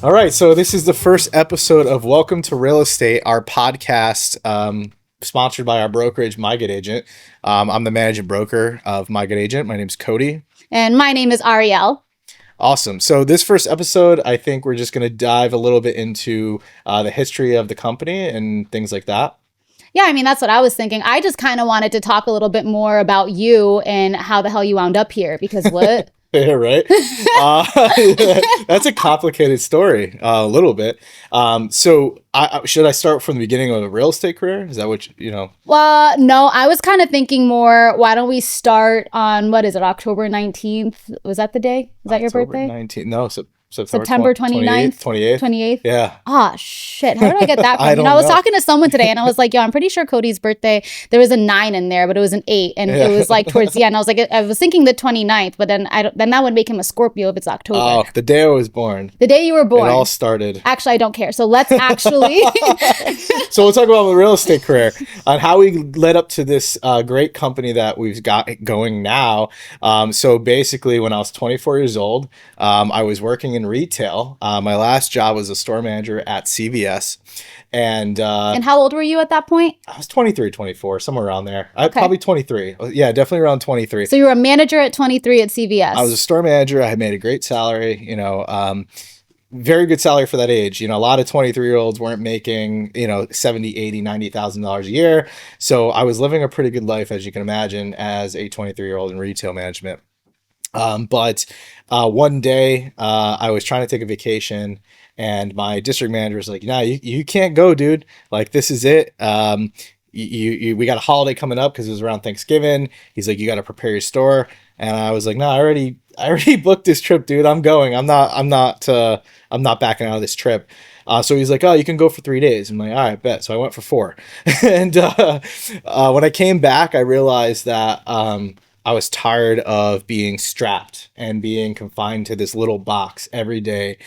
All right, so this is the first episode of Welcome to Real Estate, our podcast sponsored by our brokerage, mygoodagent. I'm the managing broker of mygoodagent. My name's Cody. And my name is Ariel. Awesome. So this first episode, I think we're just going to dive a little bit into the history of the company and things like that. Yeah, I mean, that's what I was thinking. I just kind of wanted to talk a little bit more about you and how the hell you wound up here, because what? Yeah, right. That's a complicated story, a little bit. So should I start from the beginning of a real estate career? Is that what you know? Well, no, I was kind of thinking more, why don't we start on, what is it, October 19th? Was that the day? Is that your birthday? 19th. No, September 29th? 28th. 28th? Yeah. Oh, shit. How did I get that from? I was talking to someone today and I was like, yo, I'm pretty sure Cody's birthday, there was a 9 in there, but it was an 8. And it was like towards the end. I was like, I was thinking the 29th, but then that would make him a Scorpio if it's October. Oh, the day I was born. The day you were born. It all started. Actually, I don't care. So let's actually. So we'll talk about the real estate career on how we led up to this great company that we've got going now. So basically, when I was 24 years old, I was working in retail. My last job was a store manager at CVS. And how old were you at that point? I was 23, 24, somewhere around there. Probably 23. Yeah, definitely around 23. So you were a manager at 23 at CVS. I was a store manager. I had made a great salary, very good salary for that age. A lot of 23-year-olds weren't making, $70, $80, $90,000 a year. So I was living a pretty good life, as you can imagine, as a 23-year-old in retail management. But one day I was trying to take a vacation and my district manager was like, nah, you can't go, dude. Like, this is it. We got a holiday coming up because it was around Thanksgiving. He's like, you got to prepare your store. And I was like, no, I already booked this trip, dude. I'm going. I'm not backing out of this trip. So he's like, oh, you can go for 3 days. I'm like, all right, bet. So I went for 4. And when I came back, I realized that I was tired of being strapped and being confined to this little box every day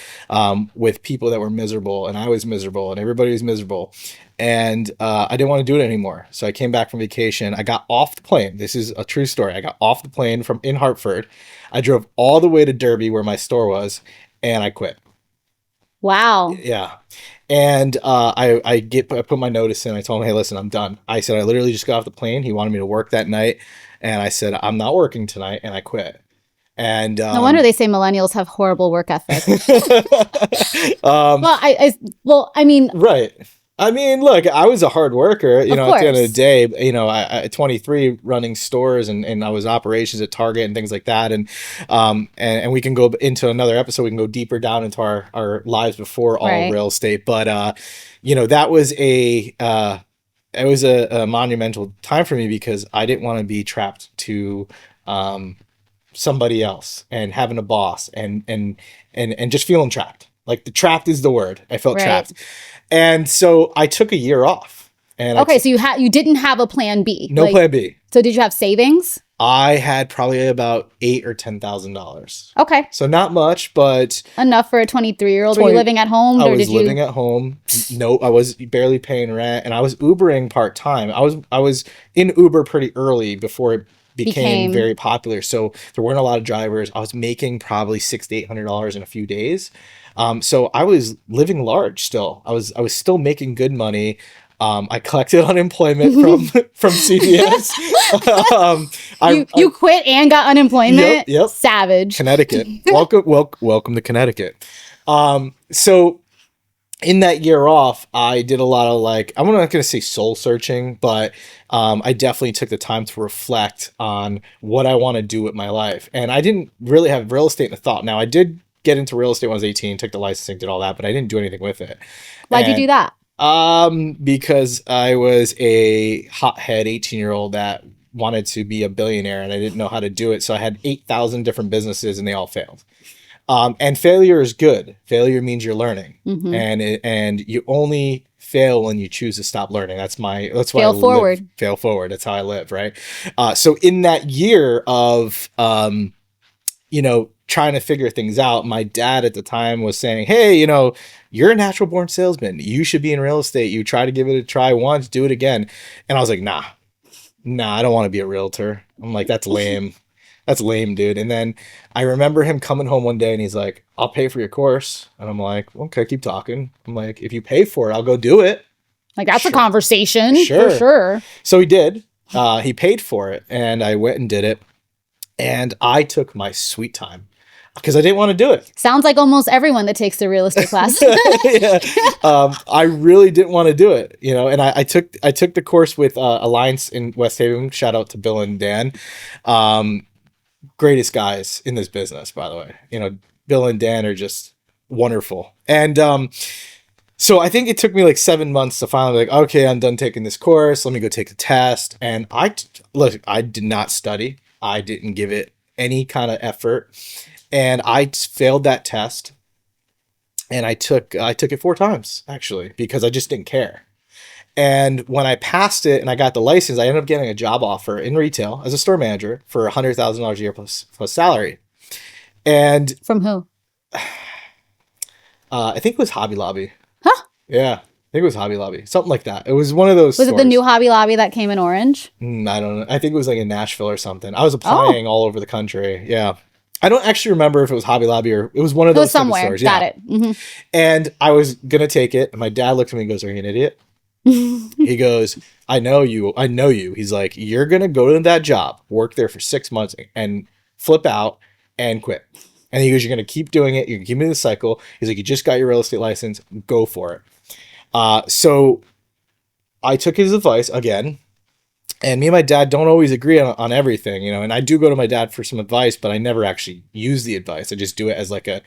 with people that were miserable, and I was miserable, and everybody was miserable. And I didn't want to do it anymore. So I came back from vacation. I got off the plane. This is a true story. I got off the plane in Hartford. I drove all the way to Derby where my store was, and I quit. Wow. Yeah. And I put my notice in. I told him, hey, listen, I'm done. I said, I literally just got off the plane. He wanted me to work that night. And I said, I'm not working tonight. And I quit. And no wonder they say millennials have horrible work ethic. Right. I mean, look, I was a hard worker, at the end of the day, I 23 running stores and I was operations at Target and things like that. And we can go into another episode. We can go deeper down into our lives before all real estate. But, that was it was a monumental time for me because I didn't want to be trapped to, somebody else and having a boss and just feeling trapped. Like, the trapped is the word. I felt trapped. And so I took a year off. And so you didn't have a plan B. No plan B. So did you have savings? I had probably about $8,000 or $10,000. Okay. So not much, but enough for a 23-year-old. Were you living at home? I was living at home. No, I was barely paying rent, and I was Ubering part-time. I was in Uber pretty early before it became very popular. So there weren't a lot of drivers. I was making probably $600 to $800 in a few days. So I was living large still. I was still making good money. I collected unemployment from CVS. You quit and got unemployment? Yep. Savage. Connecticut. Welcome to Connecticut. So in that year off, I did a lot of I'm not going to say soul searching, but I definitely took the time to reflect on what I want to do with my life. And I didn't really have real estate in a thought. Now, I did get into real estate when I was 18, took the licensing, did all that, but I didn't do anything with it. Why'd you do that? Because I was a hothead 18-year-old that wanted to be a billionaire and I didn't know how to do it. So I had 8,000 different businesses and they all failed. And failure is good. Failure means you're learning. Mm-hmm. And you only fail when you choose to stop learning. That's why fail forward. Fail forward. That's how I live, right? So in that year of trying to figure things out, my dad at the time was saying, hey, you're a natural born salesman. You should be in real estate. You try to give it a try once, do it again. And I was like, nah, I don't want to be a realtor. I'm like, that's lame. That's lame, dude. And then I remember him coming home one day and he's like, I'll pay for your course. And I'm like, okay, keep talking. I'm like, if you pay for it, I'll go do it. Like, that's Sure. a conversation Sure. for sure. So he did. He paid for it and I went and did it. And I took my sweet time because I didn't want to do it. Sounds like almost everyone that takes the real estate class. Yeah. I really didn't want to do it, you know, and I took the course with Alliance in West Haven. Shout out to Bill and Dan. Greatest guys in this business, by the way. You know, Bill and Dan are just wonderful. And so I think it took me like 7 months to finally be like, okay, I'm done taking this course. Let me go take the test. And I did not study. I didn't give it any kind of effort. And I failed that test. And I took it 4 times, actually, because I just didn't care. And when I passed it and I got the license, I ended up getting a job offer in retail as a store manager for $100,000 a year plus salary. And From who? I think it was Hobby Lobby. Huh? Yeah, I think it was Hobby Lobby. Something like that. It was one of those Was it the stores. new Hobby Lobby that came in orange? I don't know. I think it was like in Nashville or something. I was applying all over the country. Yeah. I don't actually remember if it was Hobby Lobby or it was one of It those was somewhere. type of stores. Got Yeah. it. Mm-hmm. And I was going to take it. And my dad looked at me and goes, "Are you an idiot?" He goes, I know you. He's like, you're going to go to that job, work there for 6 months and flip out and quit. And he goes, you're going to keep doing it. You're going to keep me the cycle. He's like, you just got your real estate license. Go for it. So I took his advice again. And me and my dad don't always agree on everything, you know, and I do go to my dad for some advice, but I never actually use the advice. I just do it as like a,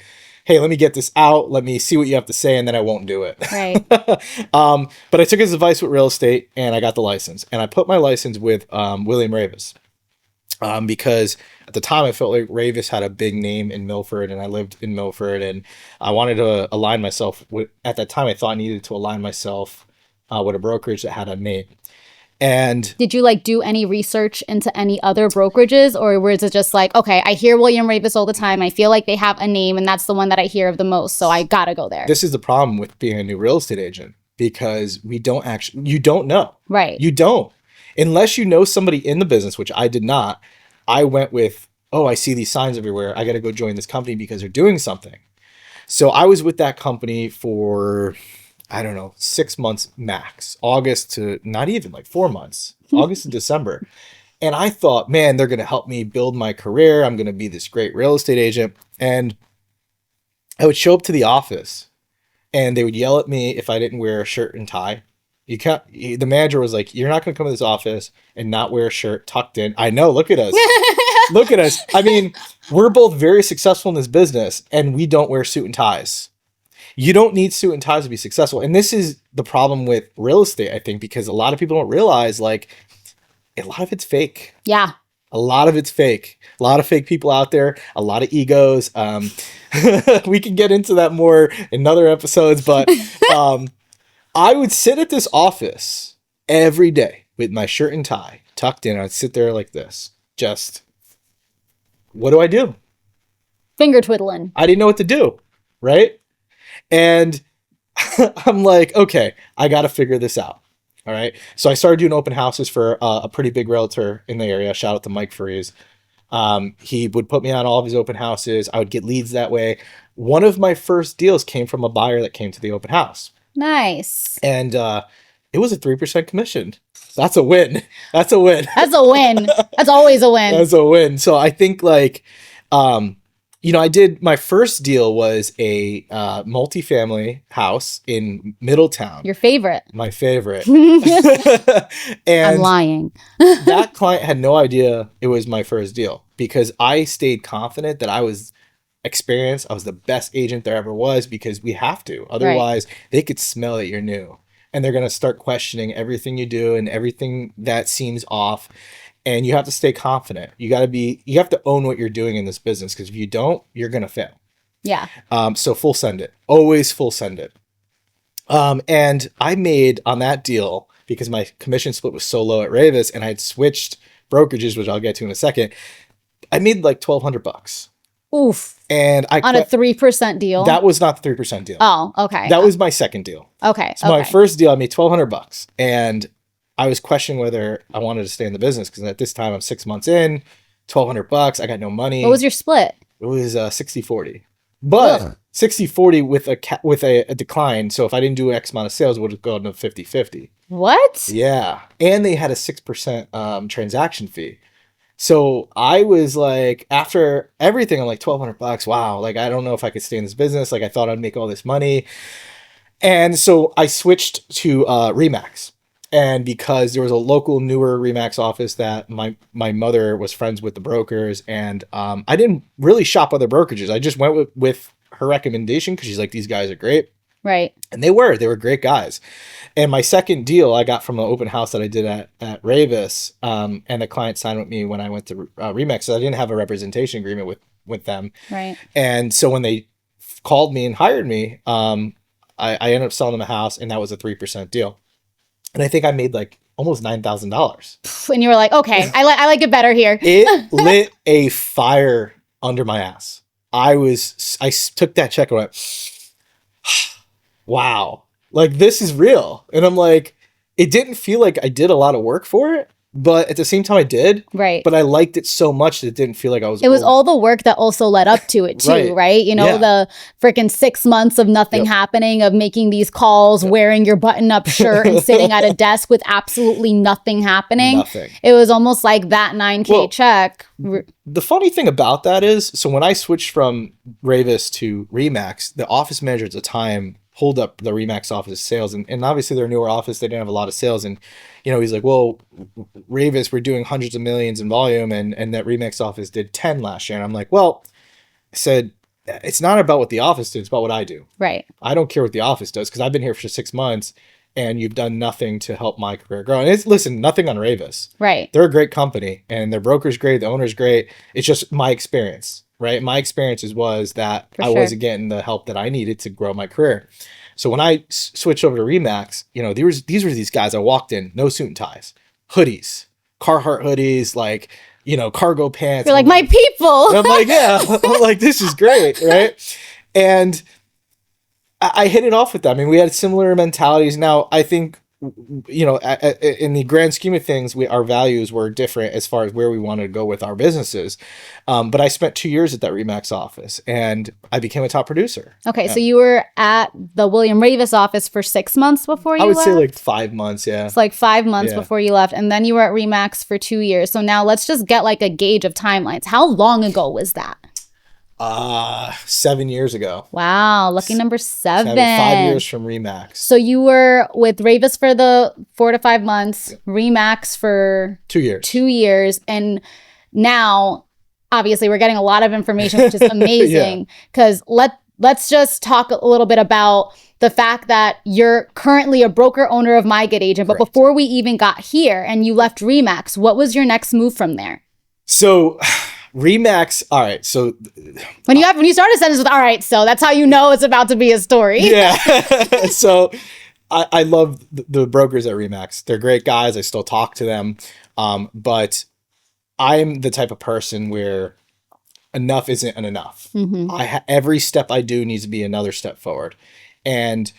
hey, let me get this out. Let me see what you have to say. And then I won't do it. Right. But I took his advice with real estate and I got the license and I put my license with William Ravis because at the time I felt like Ravis had a big name in Milford and I lived in Milford and I wanted to align myself with, at that time I thought I needed to align myself with a brokerage that had a name. And did you like do any research into any other brokerages, or was it just like, okay, I hear William Ravis all the time. I feel like they have a name and that's the one that I hear of the most. So I got to go there. This is the problem with being a new real estate agent because you don't know. Right. You don't. Unless you know somebody in the business, which I did not. I went with, oh, I see these signs everywhere. I got to go join this company because they're doing something. So I was with that company for, I don't know, 6 months max, August to not even like 4 months, August to December. And I thought, man, they're going to help me build my career. I'm going to be this great real estate agent. And I would show up to the office and they would yell at me if I didn't wear a shirt and tie. The manager was like, you're not going to come to this office and not wear a shirt tucked in. I know. Look at us. Look at us. I mean, we're both very successful in this business and we don't wear suit and ties. You don't need suit and ties to be successful. And this is the problem with real estate, I think, because a lot of people don't realize like a lot of it's fake. Yeah. A lot of it's fake. A lot of fake people out there, a lot of egos. We can get into that more in other episodes, but I would sit at this office every day with my shirt and tie tucked in. I'd sit there like this. Just, what do I do? Finger twiddling. I didn't know what to do, right? And I'm like, okay, I got to figure this out. All right. So I started doing open houses for a pretty big realtor in the area. Shout out to Mike Freeze. He would put me on all of his open houses. I would get leads that way. One of my first deals came from a buyer that came to the open house. Nice. And it was a 3% commission. That's a win. That's a win. That's a win. That's always a win. That's a win. So I think like, I did, my first deal was a multifamily house in Middletown. Your favorite. My favorite. I'm And lying. that client had no idea it was my first deal because I stayed confident that I was experienced. I was the best agent there ever was because we have to. Otherwise, they could smell that you're new and they're going to start questioning everything you do and everything that seems off. And you have to stay confident. You have to own what you're doing in this business because if you don't, you're going to fail. Yeah. So full send it. Always full send it. And I made on that deal because my commission split was so low at Ravis and I had switched brokerages, which I'll get to in a second. I made like $1,200. Oof. And on a 3% deal. That was not the 3% deal. Oh, okay. That was my second deal. Okay. So my first deal, I made $1,200 and I was questioning whether I wanted to stay in the business because at this time I'm 6 months in. $1,200. I got no money. What was your split? It was 60-40, but 60-40 with a decline. So if I didn't do X amount of sales, it would have gone to 50-50. What? Yeah. And they had a 6% transaction fee. So I was like, after everything, I'm like, $1,200. Wow. Like, I don't know if I could stay in this business. Like, I thought I'd make all this money. And so I switched to Remax. And because there was a local newer Remax office that my mother was friends with the brokers, and I didn't really shop other brokerages. I just went with her recommendation because she's like, these guys are great. Right. And they were great guys. And my second deal I got from an open house that I did at Ravis, and the client signed with me when I went to Remax. So I didn't have a representation agreement with them. Right. And so when they called me and hired me, I ended up selling them a house, and that was a 3% deal. And I think I made like almost $9,000. And you were like, okay, I like it better here. It lit a fire under my ass. I took that check and went, wow, like this is real. And I'm like, it didn't feel like I did a lot of work for it, but at the same time I did. Right. But I liked it so much that it didn't feel like I was. It was all the work that also led up to it too, right? You know, the freaking 6 months of nothing happening, of making these calls, wearing your button-up shirt and sitting at a desk with absolutely nothing happening. Nothing. It was almost like that $9K check. The funny thing about that is, so when I switched from Ravis to Remax, the office manager at the time pulled up the Remax office sales, and obviously their newer office, they didn't have a lot of sales, and you know, he's like, well, Ravis, we're doing hundreds of millions in volume, and that Remax office did 10 last year. And I'm like, well, I said, it's not about what the office did, it's about what I do. Right. I don't care what the office does, because I've been here for 6 months and you've done nothing to help my career grow. And listen, nothing on Ravis. Right. They're a great company and their broker's great, the owner's great. It's just my experience, right? My experiences was that I wasn't getting the help that I needed to grow my career. So when I switched over to Remax, you know, these were these guys. I walked in, no suit and ties, hoodies, Carhartt hoodies, like, you know, cargo pants. You're like, my people. And I'm like, yeah, I'm like, this is great, right? And I hit it off with them. I mean, we had similar mentalities. Now, I think, you know, in the grand scheme of things, our values were different as far as where we wanted to go with our businesses. But I spent 2 years at that Remax office, and I became a top producer. Okay, so you were at the William Ravis office for 6 months before you left? I would say like 5 months, yeah. It's like 5 months before you left, and then you were at Remax for 2 years. So now let's just get like a gauge of timelines. How long ago was that? 7 years ago. Wow, lucky number 7. 5 years from Remax. So you were with Ravis for the 4 to 5 months, Remax for 2 years. 2 years, and now obviously we're getting a lot of information, which is amazing. Because let's just talk a little bit about the fact that you're currently a broker owner of My Good Agent. But Correct. before we even got here and you left Remax, what was your next move from there? So Remax, all right, so when you start a sentence with all right, so that's how you know it's about to be a story. Yeah. So I love the brokers at Remax. They're great guys. I still talk to them. But I'm the type of person where enough isn't enough. Mm-hmm. Every step I do needs to be another step forward. And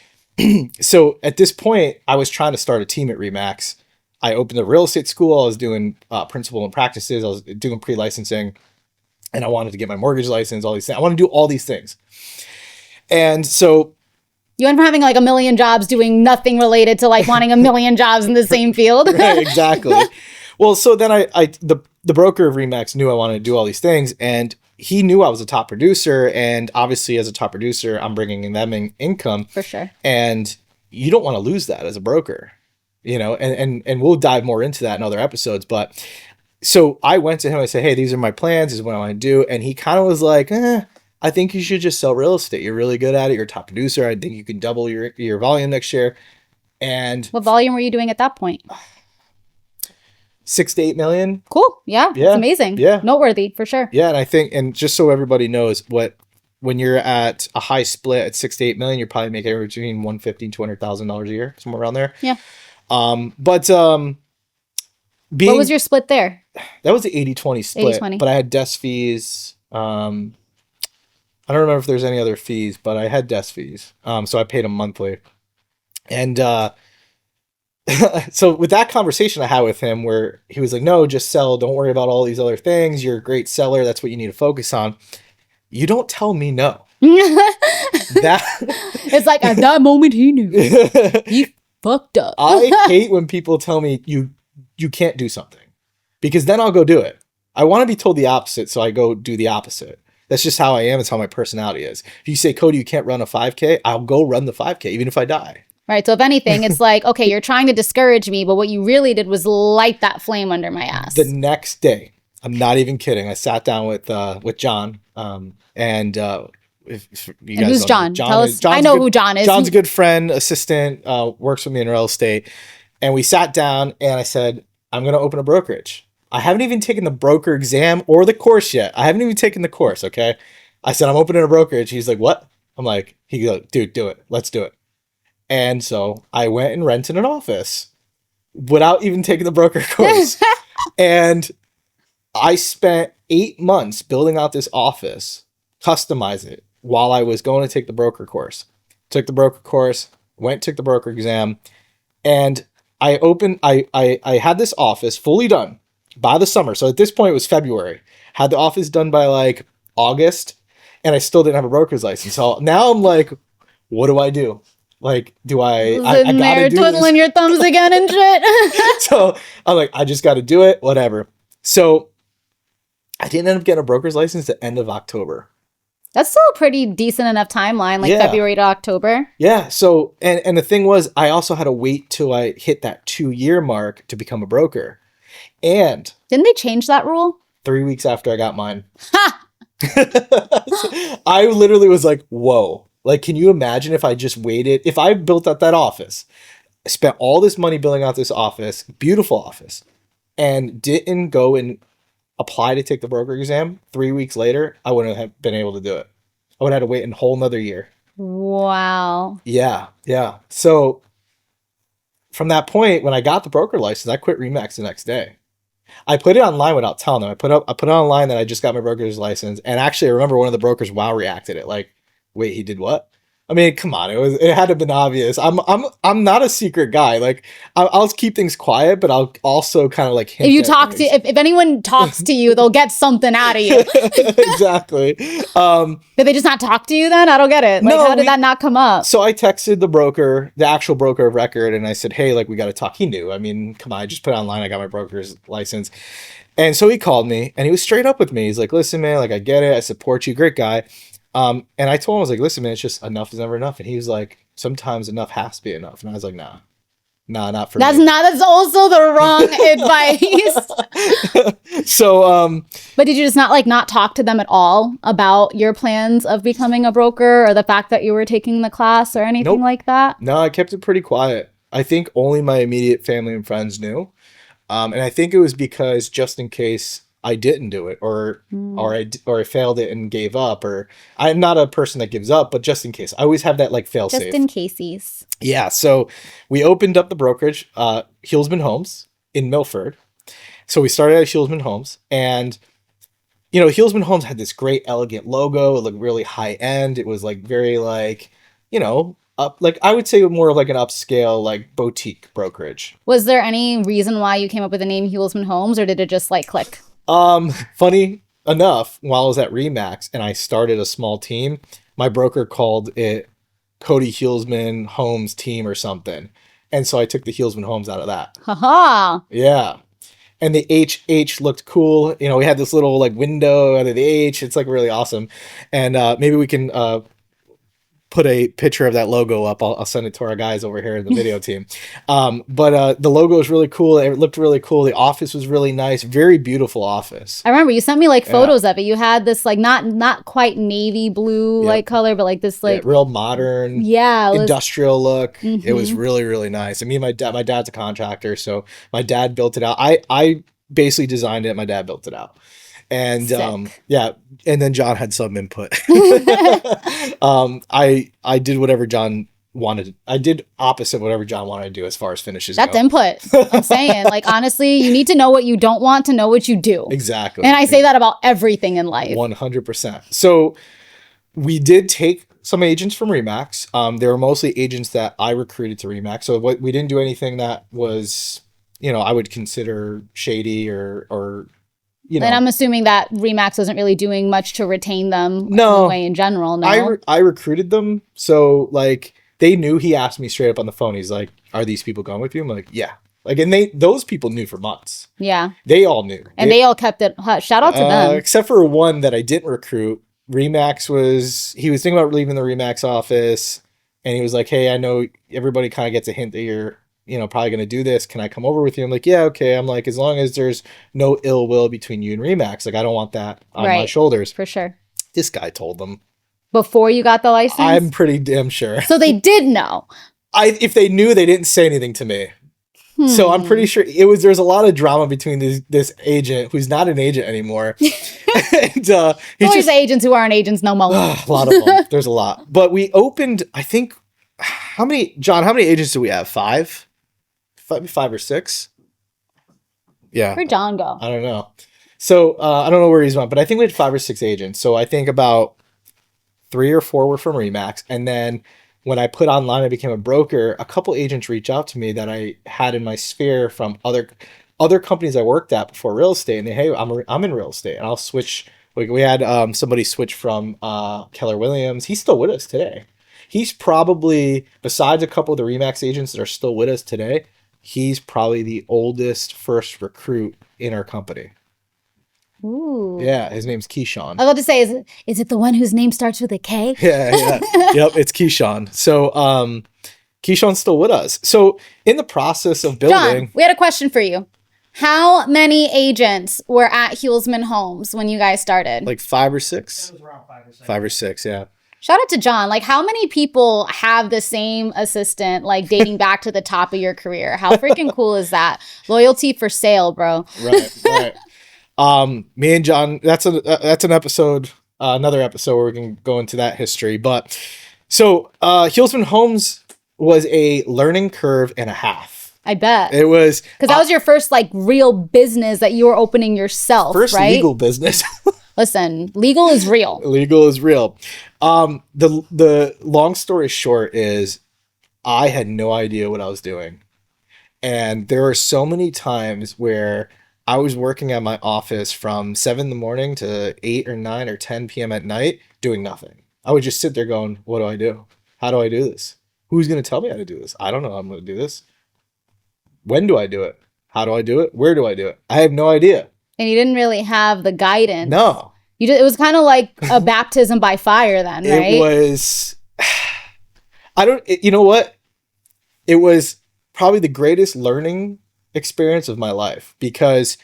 so at this point, I was trying to start a team at Remax. I opened a real estate school. I was doing principal and practices. I was doing pre-licensing, and I wanted to get my mortgage license, all these things. I want to do all these things. And so you went from having like a million jobs doing nothing related to like wanting a million jobs in the same field. Right, exactly. Well, so then the broker of Remax knew I wanted to do all these things, and he knew I was a top producer. And obviously as a top producer, I'm bringing them income. For sure. And you don't want to lose that as a broker. You know, and we'll dive more into that in other episodes. But so I went to him, I said, hey, these are my plans, this is what I want to do. And he kind of was like, I think you should just sell real estate. You're really good at it. You're a top producer. I think you can double your volume next year. And what volume were you doing at that point? 6 to 8 million. Cool. Yeah. It's amazing. Yeah. Noteworthy for sure. Yeah. And I think, and just so everybody knows, when you're at a high split at 6 to 8 million, you're probably making between $150,000 and $200,000 a year, somewhere around there. Yeah. What was your split there? That was the 80-20 split, 80-20. but I had desk fees. I don't remember if there's any other fees, but I had desk fees. So I paid them monthly. And So with that conversation I had with him where he was like, no, just sell. Don't worry about all these other things. You're a great seller. That's what you need to focus on. You don't tell me no. That It's like at that moment he knew. He fucked up. I hate when people tell me you can't do something, because then I'll go do it. I want to be told the opposite, so I go do the opposite. That's just how I am. It's how my personality is. If you say, Cody, you can't run a 5K, I'll go run the 5K, even if I die. Right. So if anything, it's like, okay, you're trying to discourage me, but what you really did was light that flame under my ass. The next day, I'm not even kidding, I sat down with John, and if you guys who's don't know, John? Tell us. John's I know who John is. John's a good friend, assistant, works with me in real estate. And we sat down and I said, I'm going to open a brokerage. I haven't even taken the broker exam or the course yet. I haven't even taken the course. Okay. I said, I'm opening a brokerage. He's like, what? I'm like, he goes, dude, do it. Let's do it. And so I went and rented an office without even taking the broker course. And I spent 8 months building out this office, customize it while I was going to take the broker course. Took the broker course, took the broker exam, and I had this office fully done by the summer. So at this point it was February. Had the office done by like August, and I still didn't have a broker's license. So now I'm like, what do I do? Like, do I Sitting gotta there do twiddling your thumbs again and shit. So I'm like, I just got to do it, whatever. So I didn't end up getting a broker's license at the end of October. That's still a pretty decent enough timeline, like February to October. Yeah. So, and the thing was, I also had to wait till I hit that 2-year mark to become a broker. And didn't they change that rule? 3 weeks after I got mine. Ha! I literally was like, whoa. Like, can you imagine if I just waited? If I built up that office, spent all this money building out this office, beautiful office, and didn't go and apply to take the broker exam 3 weeks later, I wouldn't have been able to do it. I would have had to wait a whole nother year. Wow. Yeah. Yeah. So from that point, when I got the broker license, I quit Remax the next day. I put it online without telling them. I put it online that I just got my broker's license. And actually I remember one of the brokers reacted it like, wait, he did what? I mean, come on, it had to have been obvious. I'm not a secret guy. Like I'll keep things quiet, but I'll also kind of like hint if you talk to if anyone talks to you, they'll get something out of you. Exactly. Did they just not talk to you then? I don't get it. Like, how did that not come up? So I texted the broker, the actual broker of record, and I said, hey, like we got to talk. He knew. I mean, come on, I just put it online. I got my broker's license. And so he called me and he was straight up with me. He's like, listen, man, like I get it. I support you. Great guy. And I told him, I was like, listen, man, it's just enough is never enough. And he was like, sometimes enough has to be enough. And I was like, nah, not for me. That's also the wrong advice. So, but did you just not talk to them at all about your plans of becoming a broker or the fact that you were taking the class or anything like that? No, I kept it pretty quiet. I think only my immediate family and friends knew. And I think it was because just in case I didn't do it or I failed it and gave up, or I'm not a person that gives up, but just in case I always have that like fail safe. Just in caseies. Yeah. So we opened up the brokerage, Huelsman Homes in Milford. So we started at Huelsman Homes, and you know, Huelsman Homes had this great elegant logo. It looked really high end. It was like very like, you know, up, like I would say more of like an upscale, like boutique brokerage. Was there any reason why you came up with the name Huelsman Homes, or did it just like click? Funny enough, while I was at Remax and I started a small team, my broker called it Cody Huelsman Homes Team or something. And so I took the Huelsman Homes out of that. Haha. Yeah. And the HH looked cool. You know, we had this little like window out of the H. It's like really awesome. And maybe we can put a picture of that logo up. I'll send it to our guys over here in the video team. But the logo was really cool. It looked really cool. The office was really nice. Very beautiful office. I remember you sent me like photos of it. You had this like not quite navy blue like color, but like this like real modern, industrial look. Mm-hmm. It was really, really nice. And me and my dad's a contractor, so my dad built it out. I basically designed it. My dad built it out. And and then John had some input. I did whatever John wanted. I did opposite whatever John wanted to do as far as finishes That's input. I'm saying, like, honestly, you need to know what you don't want to know what you do. Exactly. And I say that about everything in life. 100%. So we did take some agents from Remax. They were mostly agents that I recruited to Remax. So we didn't do anything that was, I would consider shady or And I'm assuming that Remax wasn't really doing much to retain them anyway in general. No, I recruited them. So like they knew. He asked me straight up on the phone. He's like, "Are these people going with you?" I'm like, "Yeah." Like, and those people knew for months. Yeah, they all knew, and they all kept it hush. Shout out to them. Except for one that I didn't recruit. Remax he was thinking about leaving the Remax office, and he was like, "Hey, I know everybody kind of gets a hint that you're, probably going to do this. Can I come over with you?" I'm like, "Yeah, okay." I'm like, as long as there's no ill will between you and Remax, like I don't want that on my shoulders. For sure. This guy told them before you got the license. I'm pretty damn sure. So they did know. If they knew, they didn't say anything to me. So I'm pretty sure there's a lot of drama between this agent who's not an agent anymore. And, there's agents who aren't agents no more. A lot of them. There's a lot. But we opened, I think, how many agents do we have? Five or six? Yeah. Where'd John go? I don't know. So I don't know where he's went, but I think we had 5 or 6 agents. So I think about 3 or 4 were from Remax. And then when I put online, I became a broker, a couple agents reached out to me that I had in my sphere from other companies I worked at before real estate. And they, hey, I'm in real estate and I'll switch. We had somebody switch from Keller Williams. He's still with us today. He's probably, besides a couple of the Remax agents that are still with us today, he's probably the oldest first recruit in our company. Ooh. Yeah, his name's Keyshawn. I was about to say, is it the one whose name starts with a K? Yeah. Yep, it's Keyshawn. So Keyshawn's still with us. So in the process of building... John, we had a question for you. How many agents were at Huelsman Homes when you guys started? Like 5 or 6? It was around 5 or 6. 5 or 6, yeah. Shout out to John. Like, how many people have the same assistant, like, dating back to the top of your career? How freaking cool is that? Loyalty for sale, bro. Right. Me and John, that's an episode, another episode where we can go into that history. But so Huelsman Homes was a learning curve and a half. I bet. It was. Because that was your first, like, real business that you were opening yourself, first right? Legal business. Listen, legal is real. Legal is real. The long story short is I had no idea what I was doing. And there were so many times where I was working at my office from 7 in the morning to 8 or 9 or 10 p.m. at night doing nothing. I would just sit there going, what do I do? How do I do this? Who's going to tell me how to do this? I don't know how I'm going to do this. When do I do it? How do I do it? Where do I do it? I have no idea. And you didn't really have the guidance. No. It was kind of like a baptism by fire then, right? It was, you know what? It was probably the greatest learning experience of my life because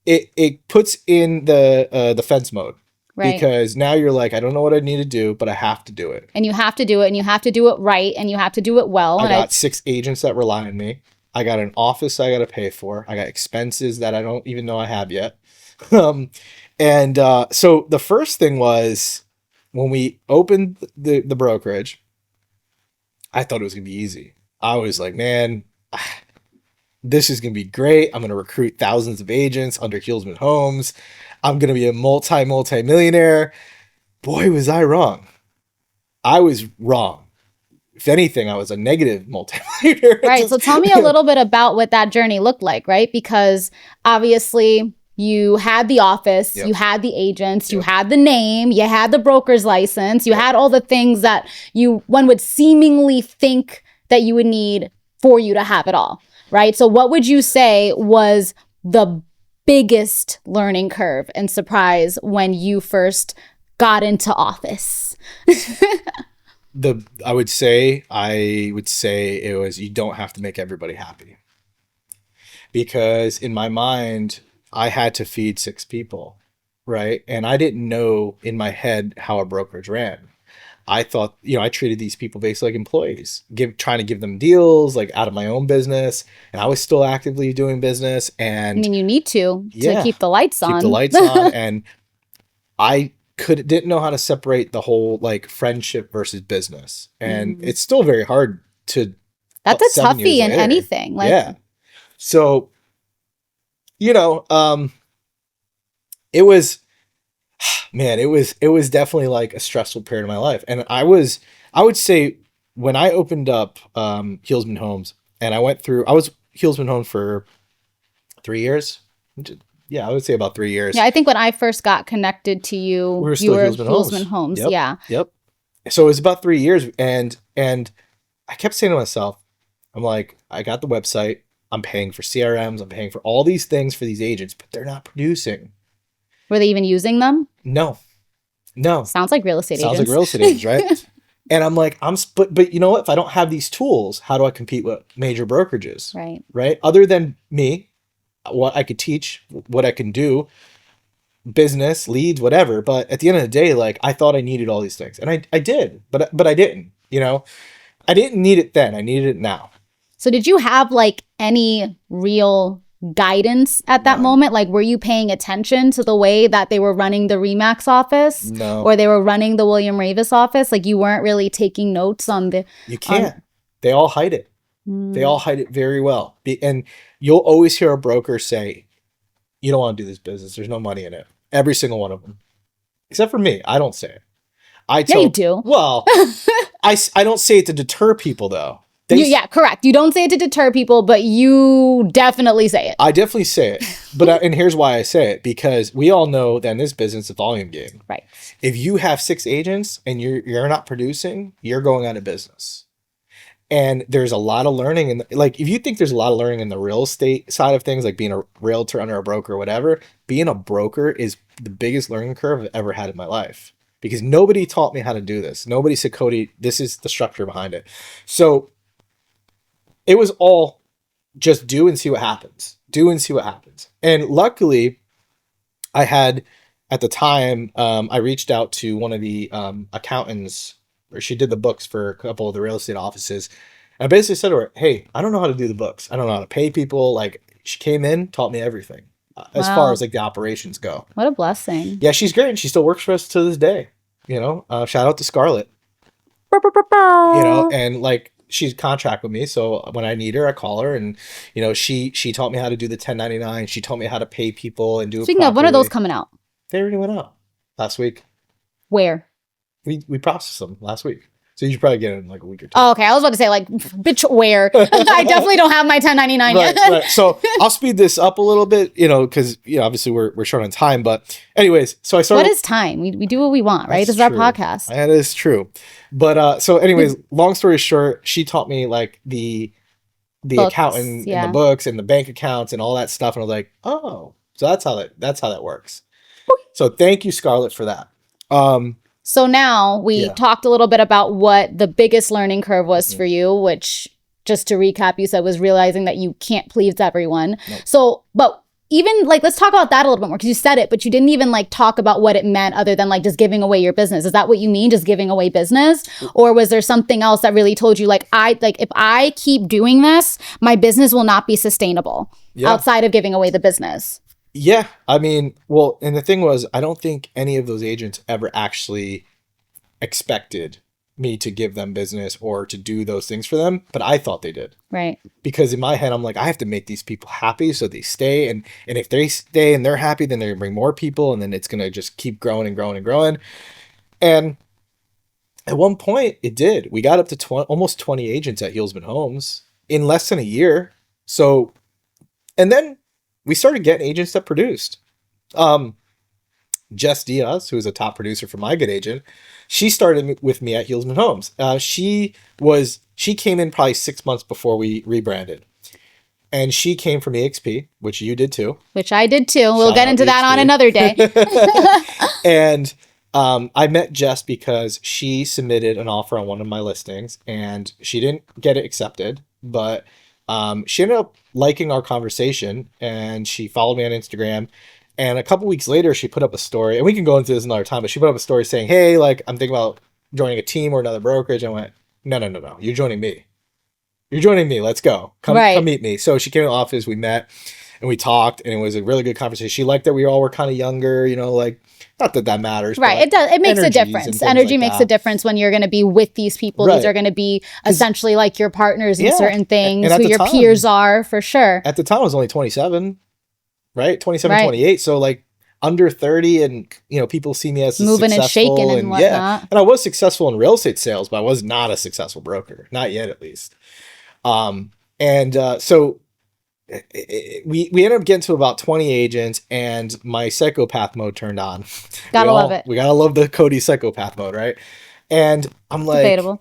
it puts in the defense mode. Right. Because now you're like, I don't know what I need to do, but I have to do it. And you have to do it, and you have to do it right, and you have to do it well. I got 6 agents that rely on me. I got an office I got to pay for. I got expenses that I don't even know I have yet. So the first thing was when we opened the brokerage, I thought it was going to be easy. I was like, man, this is going to be great. I'm going to recruit thousands of agents under Huelsman Homes. I'm going to be a multi-millionaire. Boy, was I wrong. I was wrong. If anything, I was a negative multi-millionaire. Right. So tell me a little bit about what that journey looked like, right? Because obviously you had the office, you had the agents, you had the name, you had the broker's license, you had all the things that one would seemingly think that you would need for you to have it all, right? So what would you say was the biggest learning curve and surprise when you first got into office? I would say it was, you don't have to make everybody happy. Because in my mind, I had to feed 6 people, right? And I didn't know in my head how a brokerage ran. I thought, I treated these people basically like employees, trying to give them deals like out of my own business. And I was still actively doing business. And I mean, you need to keep the lights on. Keep the lights on. And I didn't know how to separate the whole like friendship versus business. And it's still very hard to. That's a toughie in anything. Like, yeah. So, it was, Man, it was definitely like a stressful period of my life. And I would say when I opened up Huelsman Homes and I was Huelsman Homes for 3 years. Yeah, I would say about 3 years. Yeah, I think when I first got connected to you, We were you still were Huelsman Huelsman Homes. Homes. Yep. Yeah. Yep. So it was about 3 years, and I kept saying to myself, I'm like, I got the website, I'm paying for CRMs, I'm paying for all these things for these agents, but they're not producing. Were they even using them? No, no. Sounds like real estate Sounds like agents. real estate agents, right? And I'm like, but you know what? If I don't have these tools, how do I compete with major brokerages? Right. Right? Other than me, what I could teach, what I can do, business, leads, whatever. But at the end of the day, like I thought I needed all these things. And I did, but I didn't, you know? I didn't need it then. I needed it now. So did you have like any real guidance at that None. moment? Like, were you paying attention to the way that they were running the Remax office? No. Or they were running the William Ravis office? Like, you weren't really taking notes on the... You can't. They all hide it. Mm. They all hide it very well. And you'll always hear a broker say, you don't want to do this business. There's no money in it. Every single one of them. Except for me. I don't say it. Yeah, you do. Well, I don't say it to deter people, though. Yeah, correct. You don't say it to deter people, but you definitely say it. I definitely say it. But and here's why I say it. Because we all know that in this business, it's a volume game. Right. If you have 6 agents and you're not producing, you're going out of business. And there's a lot of learning. And like, if you think there's a lot of learning in the real estate side of things, like being a realtor under a broker or whatever, being a broker is the biggest learning curve I've ever had in my life. Because nobody taught me how to do this. Nobody said, Cody, this is the structure behind it. So it was all just do and see what happens. Do and see what happens. And luckily, I had, at the time, I reached out to one of the accountants, or she did the books for a couple of the real estate offices. And I basically said to her, hey, I don't know how to do the books. I don't know how to pay people. Like, she came in, taught me everything. As far as like the operations go. What a blessing. Yeah, she's great. And she still works for us to this day. You know, shout out to Scarlett. You know, and like she's contract with me. So when I need her, I call her. And, you know, she taught me how to do the 1099. She taught me how to pay people and do it Speaking of, when are those coming out? They already went out last week. Where? We processed them last week. So you should probably get it in like a week or two. Oh, okay. I was about to say, like, bitch, where? I definitely don't have my 1099 yet. Right. So I'll speed this up a little bit, you know, because, you know, obviously we're short on time. But anyways, so I started. What is time? We do what we want, right? This is our podcast. That is true. But so anyways, long story short, she taught me like the Books, accountant and the books and the bank accounts and all that stuff. And I was like, oh, so that's how that works. So thank you, Scarlett, for that. So now we talked a little bit about what the biggest learning curve was for you, which, just to recap, you said was realizing that you can't please everyone. Nope. So, but even like, let's talk about that a little bit more, because you said it, but you didn't even like talk about what it meant other than like just giving away your business. Is that what you mean? Just giving away business? Or was there something else that really told you like, if I keep doing this, my business will not be sustainable outside of giving away the business? Yeah. I mean, well, and the thing was, I don't think any of those agents ever actually expected me to give them business or to do those things for them, but I thought they did. Right. Because in my head, I'm like, I have to make these people happy so they stay. And if they stay and they're happy, then they're going to bring more people. And then it's going to just keep growing and growing and growing. And at one point, it did. We got up to almost 20 agents at Huelsman Homes in less than a year. So, and then we started getting agents that produced. Jess Diaz, who is a top producer for My Good Agent, she started with me at Huelsman Homes. She came in probably 6 months before we rebranded. And she came from EXP, which you did too. Which I did too. We'll get into that on another day. And I met Jess because she submitted an offer on one of my listings and she didn't get it accepted, but she ended up liking our conversation and she followed me on Instagram. And a couple weeks later, she put up a story, and we can go into this another time, but she put up a story saying, hey, like, I'm thinking about joining a team or another brokerage. And I went, no. You're joining me. Let's go. Come meet me. So she came to the office, we met, and we talked, and it was a really good conversation. She liked that we all were kind of younger, you know, like, not that that matters. Right. It does. It makes a difference. Energy makes a difference when you're going to be with these people. Right. These are going to be essentially like your partners in certain things, who your peers are, for sure. At the time, I was only 27, right? 27, 28. So, like, under 30 and, people see me as moving and shaking and whatnot. Yeah. And I was successful in real estate sales, but I was not a successful broker. Not yet, at least. So we ended up getting to about 20 agents, and my psychopath mode turned on. Gotta love it. We gotta love the Cody psychopath mode, right? And I'm like, debatable.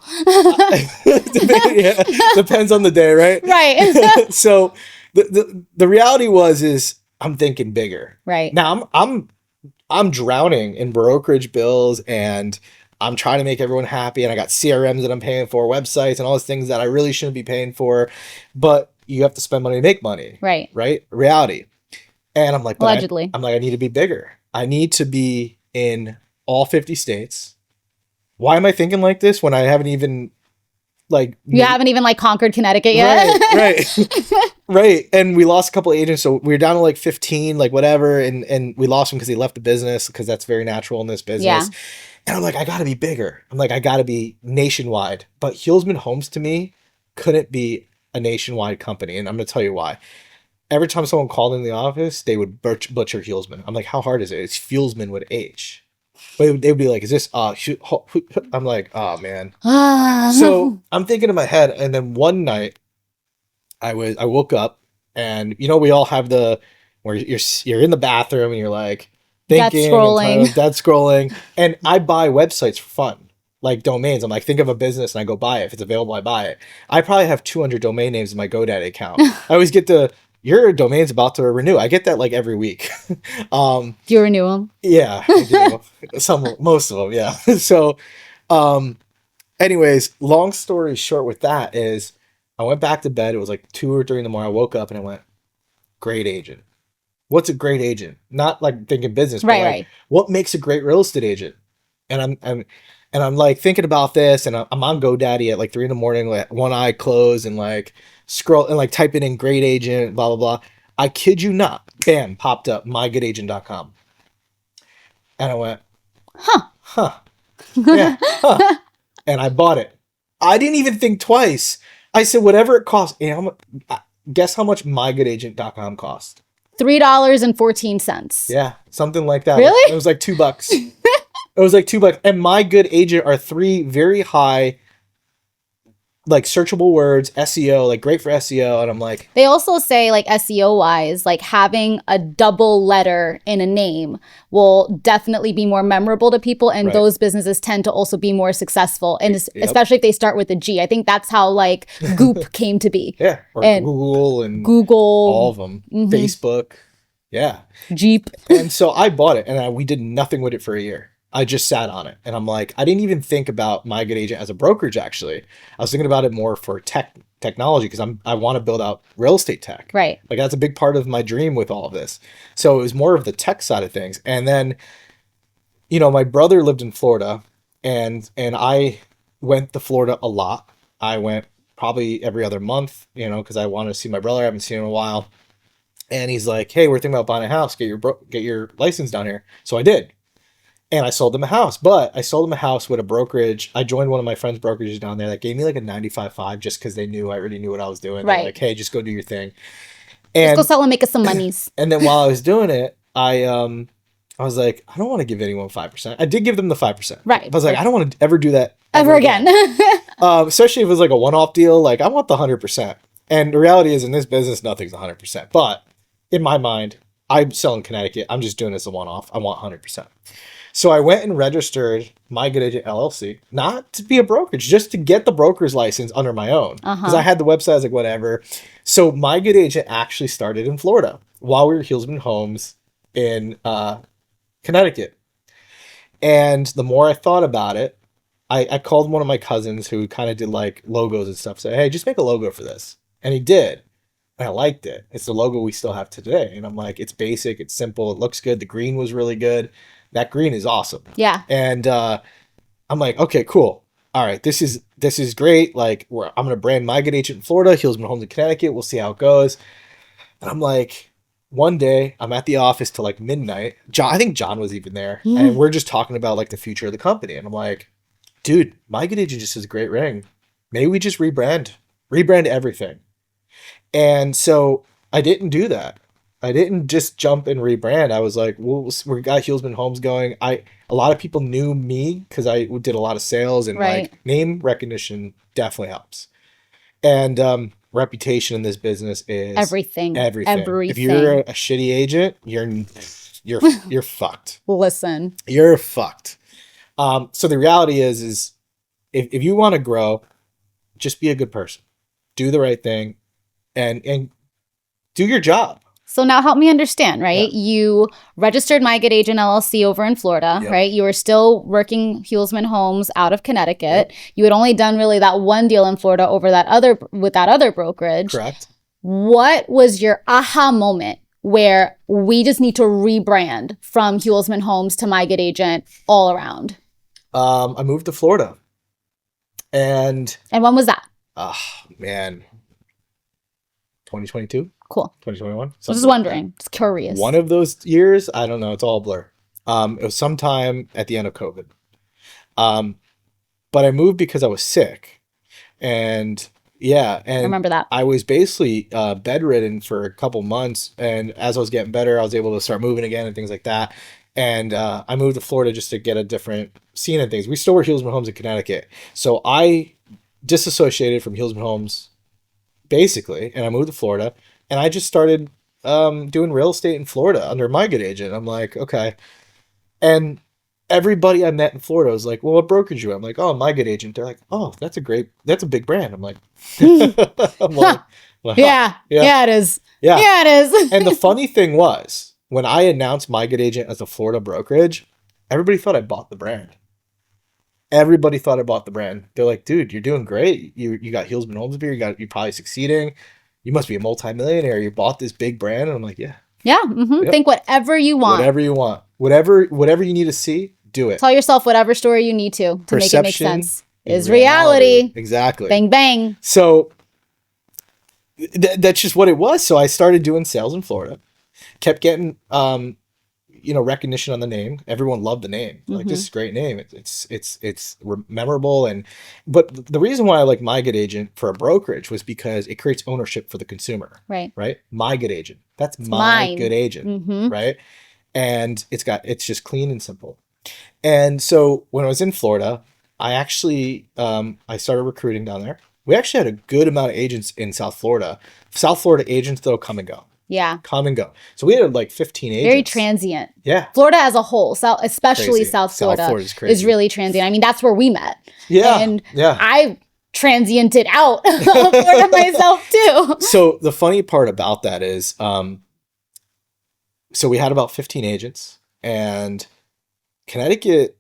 Yeah, depends on the day, right? Right. So the reality is I'm thinking bigger. Right. Now I'm drowning in brokerage bills, and I'm trying to make everyone happy, and I got CRMs that I'm paying for, websites, and all those things that I really shouldn't be paying for. But you have to spend money to make money. Right. Right? Reality. And I'm like, allegedly. I need to be bigger. I need to be in all 50 states. Why am I thinking like this when I haven't even haven't even conquered Connecticut yet? Right. Right. And we lost a couple of agents. So we were down to 15, whatever. And we lost them because they left the business, because that's very natural in this business. Yeah. And I'm like, I got to be bigger. I'm like, I got to be nationwide. But Huelsman Homes to me couldn't be a nationwide company. And I'm going to tell you why. Every time someone called in the office, they would butcher Huelsman. I'm like, how hard is it? It's Huelsman with H. But they would be like, is this, I'm like, oh man. So I'm thinking in my head. And then one night I woke up, and we all have where you're in the bathroom and you're like thinking, dead scrolling. And I buy websites for fun, like domains. I'm like, think of a business and I go buy it. If it's available, I buy it. I probably have 200 domain names in my GoDaddy account. I always get your domain's about to renew. I get that every week. Do you renew them? Yeah, I do. Most of them, yeah. So, anyways, long story short with that is I went back to bed. It was 2 or 3 in the morning. I woke up and I went, great agent. What's a great agent? Not thinking business, but right. What makes a great real estate agent? And I'm thinking about this, and I'm on GoDaddy at 3 in the morning, one eye closed, and scroll and typing in great agent, blah, blah, blah. I kid you not. Bam, popped up, mygoodagent.com. And I went, yeah, and I bought it. I didn't even think twice. I said, whatever it costs. Guess how much mygoodagent.com cost? $3.14. Yeah, something like that. Really? It was $2. It was $2. And My Good Agent are 3 very high, searchable words, SEO, great for SEO. And I'm like, they also say SEO wise, having a double letter in a name will definitely be more memorable to people. And those businesses tend to also be more successful. And especially if they start with a G. I think that's how Goop came to be. Yeah. Or and Google. All of them. Mm-hmm. Facebook. Yeah. Jeep. And so I bought it, and we did nothing with it for a year. I just sat on it, and I'm like, I didn't even think about My Good Agent as a brokerage. Actually, I was thinking about it more for technology, because I want to build out real estate tech. Right. That's a big part of my dream with all of this. So it was more of the tech side of things. And then, my brother lived in Florida, and I went to Florida a lot. I went probably every other month, because I wanted to see my brother. I haven't seen him in a while. And he's like, hey, we're thinking about buying a house. Get your license down here. So I did. And I sold them a house, but I sold them a house with a brokerage. I joined one of my friend's brokerages down there that gave me a 95.5 just because I already knew what I was doing. Right. They're like, hey, just go do your thing. And just go sell and make us some monies. And then while I was doing it, I was like, I don't want to give anyone 5%. I did give them the 5%. Right. I was like, I don't want to ever do that ever again. Especially if it was a one-off deal. I want the 100%. And the reality is, in this business, nothing's 100%. But in my mind, I'm selling Connecticut. I'm just doing this a one-off. I want 100%. So I went and registered My Good Agent LLC, not to be a brokerage, just to get the broker's license under my own. Because I had the website, I was like, whatever. So My Good Agent actually started in Florida while we were Huelsman Homes in Connecticut. And the more I thought about it, I called one of my cousins who kind of did logos and stuff. Said, hey, just make a logo for this. And he did. And I liked it. It's the logo we still have today. And I'm like, it's basic, it's simple, it looks good. The green was really good. That green is awesome. Yeah. And I'm like, okay, cool. All right, this is great. I'm gonna brand My Good Agent in Florida, Huelsman Homes in Connecticut. We'll see how it goes. And I'm like, one day I'm at the office till midnight. I think John was even there, and we're just talking about the future of the company. And I'm like, dude, My Good Agent just has a great ring. Maybe we just rebrand everything. And so I didn't do that. I didn't just jump and rebrand. I was like, well, we got Huelsman Homes going. A lot of people knew me because I did a lot of sales, and Right. like name recognition definitely helps. And reputation in this business is Everything. everything. If Everything. you're a shitty agent, you're fucked. Listen. You're fucked. So the reality is if you want to grow, just be a good person, do the right thing, and do your job. So now help me understand, right? Yeah. You registered My Good Agent LLC over in Florida, Yep. right? You were still working Huelsman Homes out of Connecticut. Yep. You had only done really that one deal in Florida over with that other brokerage. Correct. What was your aha moment where we just need to rebrand from Huelsman Homes to My Good Agent all around? I moved to Florida, and when was that? man, 2022, Cool. 2021. So just wondering, just curious. One of those years, I don't know. It's all a blur. It was sometime at the end of COVID. But I moved because I was sick, and yeah, I and remember that. I was basically bedridden for a couple months. And as I was getting better, I was able to start moving again and things like that. And I moved to Florida just to get a different scene and things. We still were Huelsman Homes in Connecticut, so I disassociated from Huelsman Homes basically, and I moved to Florida, and I just started doing real estate in Florida under My Good Agent. I'm like, okay. And everybody I met in Florida was like, well, what brokerage you at? I'm like, oh, My Good Agent. They're like, oh, that's a big brand. I'm like, I'm like, well, Yeah, it is. Yeah. Yeah, it is. And the funny thing was, when I announced My Good Agent as a Florida brokerage, everybody thought I bought the brand. Everybody thought I bought the brand. They're like, dude, you're doing great. You got Huelsman Homes here. You're probably succeeding. You must be a multimillionaire. You bought this big brand. And I'm like, yeah. Yeah. Mm-hmm. Yep. Think whatever you want. Whatever you want. Whatever you need to see, do it. Tell yourself whatever story you need to make it make sense. Is reality. Exactly. Bang, bang. So that's just what it was. So I started doing sales in Florida. Kept getting recognition on the name. Everyone loved the name. Like, this is a great name. It's memorable. But the reason why I like My Good Agent for a brokerage was because it creates ownership for the consumer. Right. My Good Agent. That's it's my mine. Good Agent. Mm-hmm. Right. And it's just clean and simple. And so when I was in Florida, I actually I started recruiting down there. We actually had a good amount of agents in South Florida. South Florida agents, though, come and go. Yeah. Come and go. So we had like 15 agents. Very transient. Yeah. Florida as a whole, especially Crazy. South Florida, Florida's crazy. is really transient. I mean, that's where we met. Yeah. And yeah. I transiented out of Florida myself too. So the funny part about that is, so we had about 15 agents, and Connecticut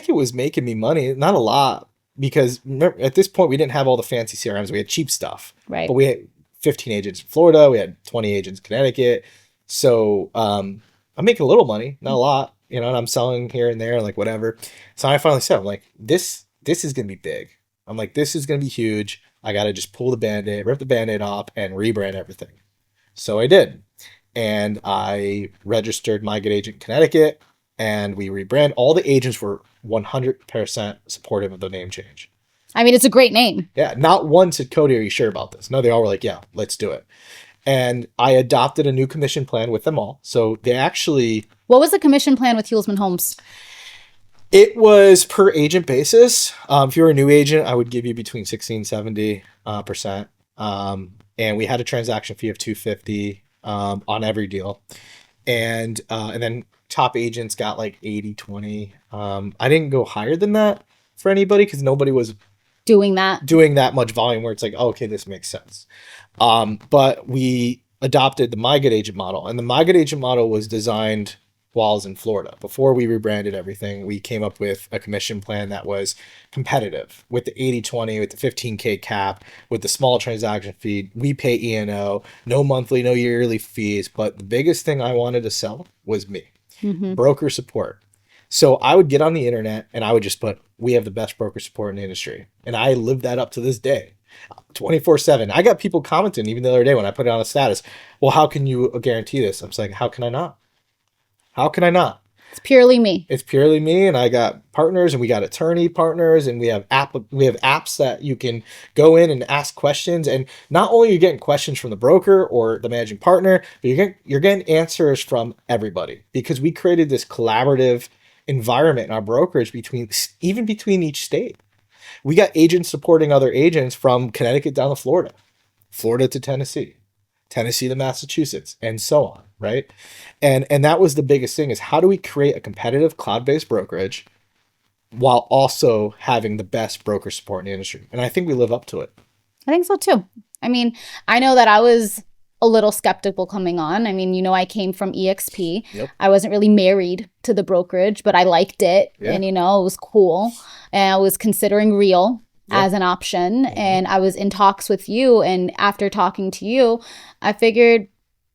was making me money, not a lot, because remember, at this point we didn't have all the fancy CRMs. We had cheap stuff. Right. But we had 15 agents in Florida. We had 20 agents in Connecticut. So I'm making a little money, not a lot, and I'm selling here and there, like whatever. So I finally said, I'm like, this is going to be big. I'm like, this is going to be huge. I got to just pull the Band-Aid, rip the Band-Aid off, and rebrand everything. So I did. And I registered My Good Agent Connecticut, and we rebrand. All the agents were 100% supportive of the name change. I mean, it's a great name. Yeah, not one said, Cody, are you sure about this? No, they all were like, yeah, let's do it. And I adopted a new commission plan with them all. So they actually... What was the commission plan with Huelsman Homes? It was per agent basis. If you're a new agent, I would give you between 60 and 70%. And we had a transaction fee of $250 on every deal. And then top agents got like 80-20. I didn't go higher than that for anybody because nobody was doing that much volume where it's like, oh, okay, this makes sense. But we adopted the My Good Agent model, and the My Good Agent model was designed while I was in Florida. Before we rebranded everything, we came up with a commission plan that was competitive with the 80-20, with the 15K cap, with the small transaction fee. We pay E&O, no monthly, no yearly fees. But the biggest thing I wanted to sell was me, broker support. So I would get on the internet and I would just put, we have the best broker support in the industry. And I live that up to this day, 24/7. I got people commenting even the other day when I put it on a status. Well, how can you guarantee this? I'm saying, how can I not? How can I not? It's purely me. It's purely me, and I got partners, and we got attorney partners, and we have apps that you can go in and ask questions. And not only are you getting questions from the broker or the managing partner, but you're getting answers from everybody, because we created this collaborative environment in our brokerage between each state. We got agents supporting other agents from Connecticut down to Florida, Florida to Tennessee, Tennessee to Massachusetts, and so on, right? And that was the biggest thing, is how do we create a competitive cloud-based brokerage while also having the best broker support in the industry? And I think we live up to it. I think so too. I mean, I know that I was a little skeptical coming on. I mean, you know, I came from EXP. Yep. I wasn't really married to the brokerage, but I liked it. Yeah. And, you know, it was cool. And I was considering Real as an option. Mm-hmm. And I was in talks with you. And after talking to you, I figured,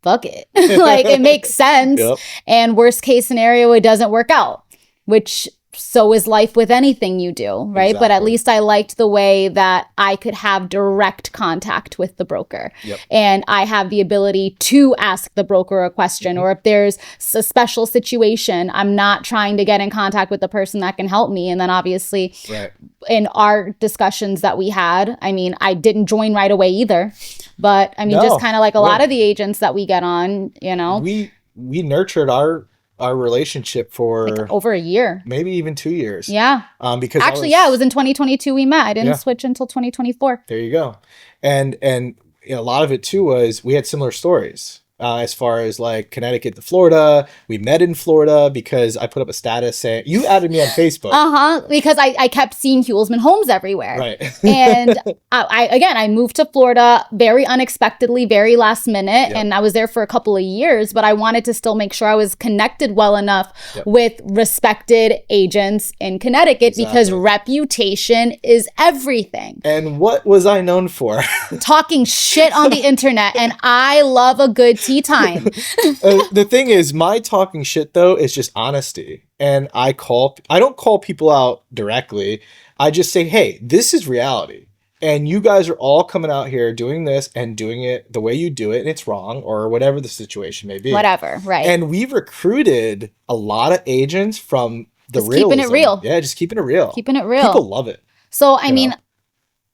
fuck it. Like, it makes sense. Yep. And worst case scenario, it doesn't work out, which so is life with anything you do, right? Exactly. But at least I liked the way that I could have direct contact with the broker. Yep. And I have the ability to ask the broker a question, or if there's a special situation, I'm not trying to get in contact with the person that can help me. And then obviously Right. in our discussions that we had, I mean, I didn't join right away either, but I mean, No. just kind of like a lot of the agents that we get on, you know, We nurtured our relationship for like over a year. maybe even 2 years. Yeah. Because Actually, yeah, it was in 2022 we met. I didn't switch until 2024. There you go. And you know, a lot of it too was we had similar stories. As far as like Connecticut to Florida, we met in Florida because I put up a status saying, you added me on Facebook. Because I kept seeing Huelsman homes everywhere. Right. And I moved to Florida very unexpectedly, very last minute. Yep. And I was there for a couple of years, but I wanted to still make sure I was connected well enough Yep. with respected agents in Connecticut, because reputation is everything. And what was I known for? Talking shit on the internet. And I love a good tea time. The thing is, my talking shit though is just honesty. And I don't call people out directly. I just say, hey, this is reality. And you guys are all coming out here doing this and doing it the way you do it, and it's wrong, or whatever the situation may be. Whatever, right. And we've recruited a lot of agents from the Just keeping it real. Yeah, just keeping it real. Keeping it real. People love it. So, I mean,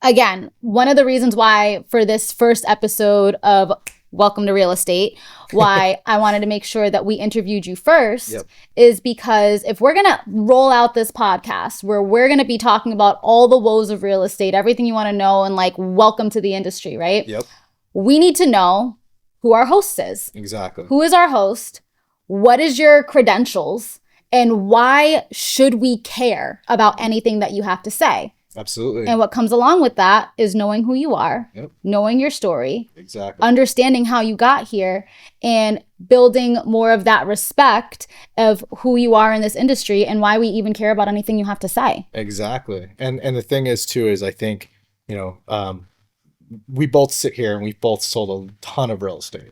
again, one of the reasons why for this first episode of Welcome to Real Estate, why I wanted to make sure that we interviewed you first, is because if we're going to roll out this podcast where we're going to be talking about all the woes of real estate, everything you want to know, and like, welcome to the industry, right? Yep. We need to know who our host is. Exactly. Who is our host? What is your credentials? And why should we care about anything that you have to say? Absolutely. And what comes along with that is knowing who you are, Yep. knowing your story, Exactly. understanding how you got here, and building more of that respect of who you are in this industry and why we even care about anything you have to say. Exactly. And the thing is too, is I think, you know, we both sit here and we've both sold a ton of real estate,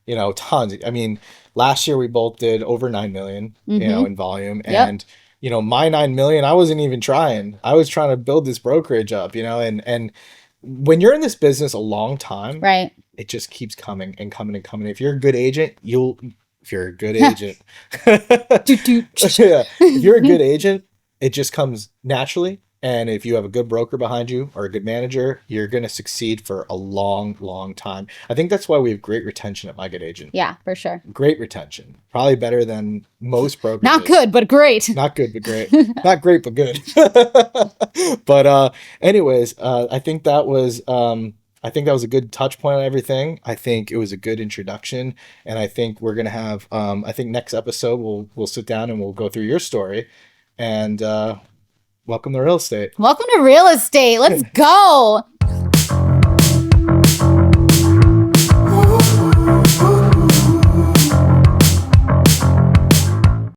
you know, tons. I mean, last year we both did over 9 million, you know, in volume. Yep. And, you know, my 9 million, I wasn't even trying. I was trying to build this brokerage up, you know, and when you're in this business a long time, Right. it just keeps coming and coming and coming. If you're a good agent, if you're a good agent, yeah, if you're a good agent, it just comes naturally. And if you have a good broker behind you or a good manager, you're going to succeed for a long, long time. I think that's why we have great retention at My Good Agent. Yeah, for sure. Great retention. Probably better than most brokers. Not good, but great. Not good, but great. Not great, but good. But anyways, I think that was a good touch point on everything. I think it was a good introduction, and I think we're gonna have. I think next episode we'll sit down and we'll go through your story, and welcome to real estate. Welcome to real estate. Let's go.